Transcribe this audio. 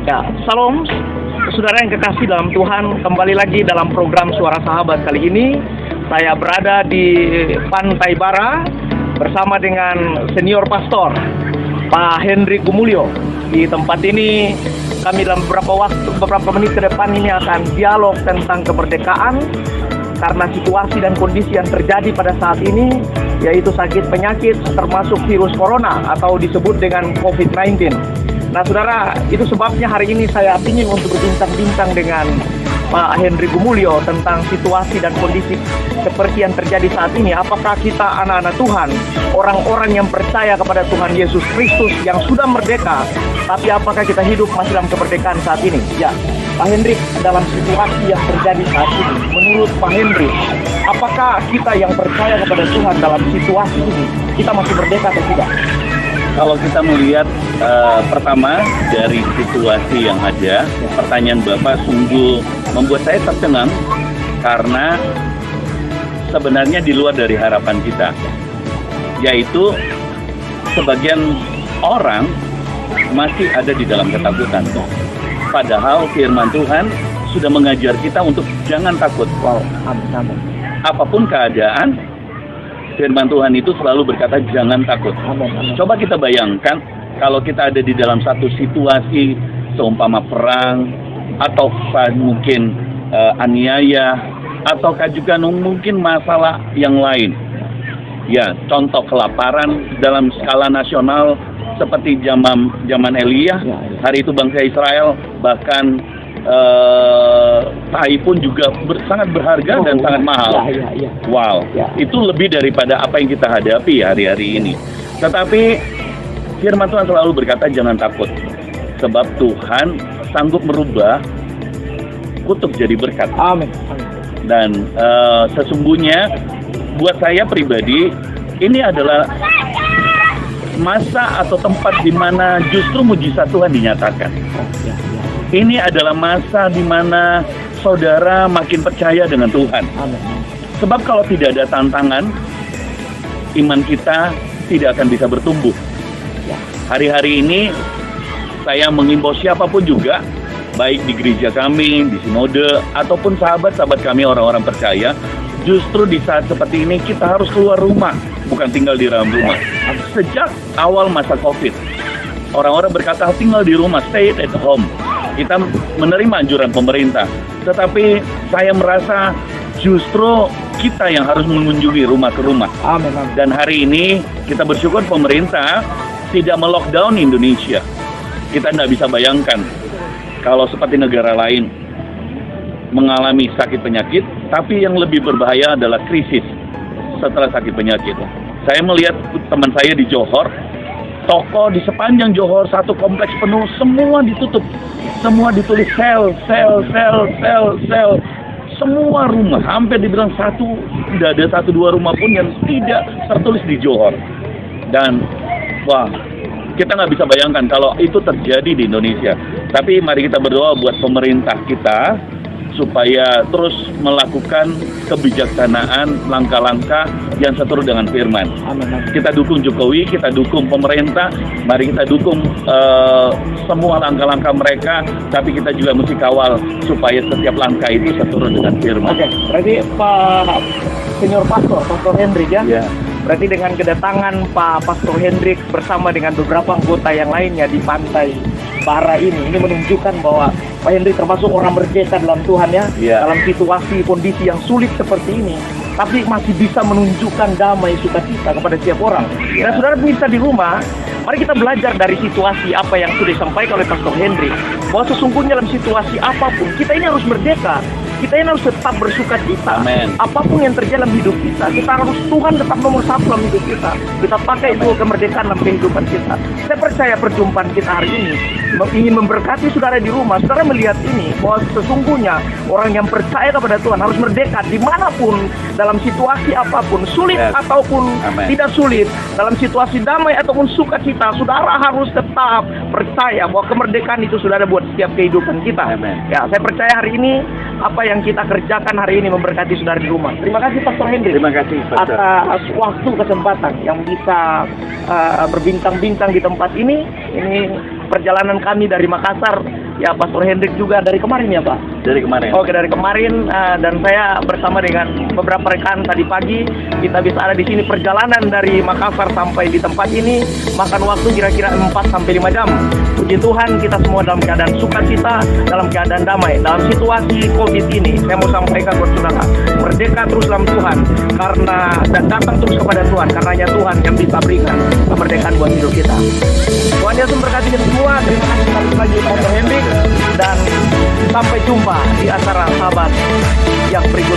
Ya, salam saudara yang kekasih dalam Tuhan. Kembali lagi dalam program Suara Sahabat. Kali ini saya berada di Pantai Bara bersama dengan senior pastor Pak Hendrik Gumulyo. Di tempat ini kami dalam beberapa menit ke depan ini akan dialog tentang kemerdekaan karena situasi dan kondisi yang terjadi pada saat ini, yaitu sakit penyakit termasuk virus corona atau disebut dengan COVID-19. Nah saudara, itu sebabnya hari ini saya ingin untuk berbincang-bincang dengan Pak Hendrik Gumulyo tentang situasi dan kondisi seperti yang terjadi saat ini. Apakah kita anak-anak Tuhan, orang-orang yang percaya kepada Tuhan Yesus Kristus yang sudah merdeka, tapi apakah kita hidup masih dalam kemerdekaan saat ini? Ya, Pak Hendrik, dalam situasi yang terjadi saat ini, menurut Pak Hendrik, apakah kita yang percaya kepada Tuhan dalam situasi ini, kita masih merdeka atau tidak? Kalau kita melihat pertama dari situasi yang ada, pertanyaan Bapak sungguh membuat saya tercengang karena sebenarnya di luar dari harapan kita, yaitu sebagian orang masih ada di dalam ketakutan. Padahal firman Tuhan sudah mengajar kita untuk jangan takut. Wow, amin. Apapun keadaan, firman Tuhan itu selalu berkata jangan takut. Amin. Coba kita bayangkan kalau kita ada di dalam satu situasi seumpama perang, atau mungkin aniaya, ataukah juga mungkin masalah yang lain. Ya, contoh kelaparan dalam skala nasional seperti zaman Elia. Hari itu bangsa Israel bahkan tai pun juga sangat berharga dan sangat mahal. Wow, itu lebih daripada apa yang kita hadapi hari-hari ini. Tetapi firman Tuhan selalu berkata jangan takut, sebab Tuhan sanggup merubah kutuk jadi berkat. Amin. Dan sesungguhnya buat saya pribadi ini adalah masa atau tempat di mana justru mujizat Tuhan dinyatakan. Ini adalah masa di mana saudara makin percaya dengan Tuhan. Amin. Sebab kalau tidak ada tantangan, iman kita tidak akan bisa bertumbuh. Hari-hari ini saya mengimbau siapapun juga, baik di gereja kami, di sinode, ataupun sahabat-sahabat kami orang-orang percaya, justru di saat seperti ini kita harus keluar rumah, bukan tinggal di dalam rumah. Sejak awal masa COVID, orang-orang berkata tinggal di rumah, stay at home. Kita menerima anjuran pemerintah, tetapi saya merasa justru kita yang harus mengunjungi rumah ke rumah. Amin. Dan hari ini kita bersyukur pemerintah tidak melockdown Indonesia. Kita tidak bisa bayangkan kalau seperti negara lain mengalami sakit penyakit, tapi yang lebih berbahaya adalah krisis setelah sakit penyakit. Saya melihat teman saya di Johor, toko di sepanjang Johor, satu kompleks penuh, semua ditutup. Semua ditulis sel. Semua rumah, hampir dibilang tidak ada 1-2 rumah pun yang tidak tertulis di Johor. Dan wah, kita nggak bisa bayangkan kalau itu terjadi di Indonesia. Tapi mari kita berdoa buat pemerintah kita supaya terus melakukan kebijaksanaan, langkah-langkah yang seturut dengan firman. Amin. Kita dukung Jokowi, kita dukung pemerintah, mari kita dukung semua langkah-langkah mereka, tapi kita juga mesti kawal supaya setiap langkah itu seturut dengan firman. Oke, berarti Pak Senior Pastor Hendrik ya? Ya. Berarti dengan kedatangan Pak Pastor Hendrik bersama dengan beberapa anggota yang lainnya di Pantai Bara ini menunjukkan bahwa Pak Hendrik termasuk orang merdeka dalam Tuhan ya, dalam situasi kondisi yang sulit seperti ini, tapi masih bisa menunjukkan damai sukacita kepada setiap orang. Nah saudara pemirsa di rumah, mari kita belajar dari situasi apa yang sudah disampaikan oleh Pastor Hendrik, bahwa sesungguhnya dalam situasi apapun kita ini harus merdeka. Kita ini harus tetap bersukacita. Amen. Apapun yang terjadi dalam hidup kita harus Tuhan tetap nomor 1 dalam hidup kita. Kita pakai itu kemerdekaan dalam kehidupan kita. Saya percaya perjumpaan kita hari ini ingin memberkati saudara di rumah. Saudara melihat ini bahwa sesungguhnya orang yang percaya kepada Tuhan harus merdeka dimanapun, dalam situasi apapun, sulit ataupun tidak sulit, dalam situasi damai ataupun sukacita, saudara harus tetap percaya bahwa kemerdekaan itu sudah ada buat setiap kehidupan kita. Amen. Ya, saya percaya hari ini apa yang kita kerjakan hari ini memberkati saudara di rumah. Terima kasih Pastor Hendrik. Terima kasih Pastor. Atas waktu kesempatan yang bisa berbincang-bincang di tempat ini. Ini perjalanan kami dari Makassar Ya, Pastor Hendrik juga dari kemarin ya, Pak? Dari kemarin. Oke, dari kemarin dan saya bersama dengan beberapa rekan tadi pagi kita bisa ada di sini perjalanan dari Makassar sampai di tempat ini makan waktu kira-kira 4 sampai 5 jam. Puji Tuhan kita semua dalam keadaan sukacita, dalam keadaan damai. Dalam situasi Covid ini, saya mau sampaikan buat saudara, merdeka terus dalam Tuhan karena dan datang terus kepada Tuhan karena hanya Tuhan yang bisa berikan kemerdekaan buat hidup kita. Tuhan Yesus memberkati kita semua. Terima kasih sekali lagi Pastor Hendrik dan sampai jumpa di acara sahabat yang berikutnya.